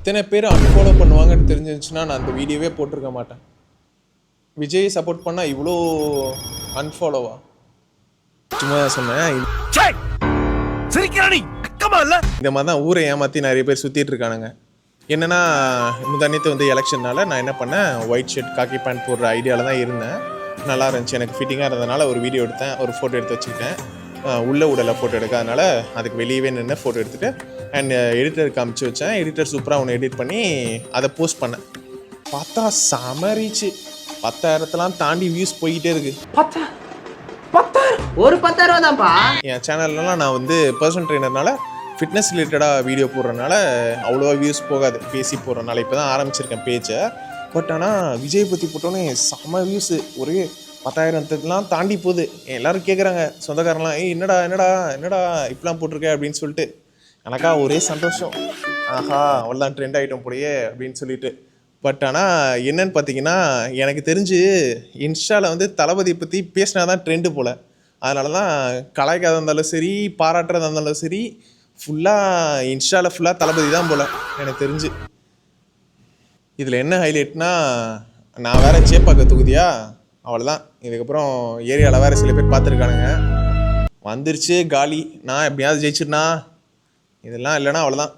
இத்தனை பேர் அன்ஃபாலோ பண்ணுவாங்கன்னு தெரிஞ்சிருந்துச்சுன்னா நான் அந்த வீடியோவே போட்டிருக்க மாட்டேன். விஜய் சப்போர்ட் பண்ணால் இவ்வளோ அன்ஃபாலோவா? சும்மா சொன்னேன். இந்த மாதிரி தான் ஊரை ஏமாற்றி நிறைய பேர் சுற்றிட்டு இருக்கானுங்க. என்னென்னா முந்தானத்து வந்து எலெக்ஷன்னால நான் என்ன பண்ணேன், ஒயிட் ஷர்ட் காக்கி பேண்ட் போடுற ஐடியாவில் தான் இருந்தேன். நல்லா இருந்துச்சு, எனக்கு ஃபிட்டிங்காக இருந்ததுனால ஒரு வீடியோ எடுத்தேன், ஒரு ஃபோட்டோ எடுத்து வச்சுக்கிட்டேன். உள்ளே உடலை ஃபோட்டோ எடுக்க, அதனால் அதுக்கு வெளியவே நின்று ஃபோட்டோ எடுத்துகிட்டு அண்ட் எடிட்டருக்கு அமுச்சு வச்சேன். எடிட்டர் சூப்பராக ஒன்று எடிட் பண்ணி அதை போஸ்ட் பண்ணேன். பார்த்தா செம ரீச்சு, 10,000 தாண்டி வியூஸ் போய்கிட்டே இருக்கு. 10,000 தான்ப்பா. என் சேனல்லாம் நான் வந்து பர்சனல் ட்ரெயினர்னால ஃபிட்னஸ் ரிலேட்டடாக வீடியோ போடுறதுனால அவ்வளோவா வியூஸ் போகாது, பேசி போடுறதுனால. இப்போ தான் ஆரம்பிச்சிருக்கேன் பேஜை. பட் ஆனால் விஜய் பற்றி போட்டோன்னே செம்ம வியூஸு, ஒரே 10,000 தாண்டி போகுது. எல்லோரும் கேட்குறாங்க சொந்தக்காரங்களாம், என்னடா என்னடா என்னடா இப்படிலாம் போட்டிருக்க அப்படின்னு சொல்லிட்டு. எனக்கா ஒரே சந்தோஷம், ஆஹா அவ்வளோதான் ட்ரெண்ட் ஆகிட்டோம் போலையே அப்படின்னு சொல்லிட்டு. பட் ஆனால் என்னன்னு பார்த்தீங்கன்னா, எனக்கு தெரிஞ்சு இன்ஸ்டாவில் வந்து தளபதி பற்றி பேசினா தான் ட்ரெண்டு போல். அதனால தான் கலாய்க்காத இருந்தாலும் சரி, பாராட்டுறதா இருந்தாலும் சரி, ஃபுல்லாக இன்ஸ்டாவில் ஃபுல்லாக தளபதி தான் போல் எனக்கு தெரிஞ்சு. இதில் என்ன ஹைலைட்னா, நான் வேறு சேப்பாக்க தொகுதியா, அவ்வளோதான். இதுக்கப்புறம் ஏரியாவில் வேறு சில பேர் பார்த்துருக்கானுங்க. வந்துருச்சு காலி, நான் எப்படியாவது ஜெயிச்சிருனா, இதெல்லாம் இல்லைன்னா அவ்வளோதான்.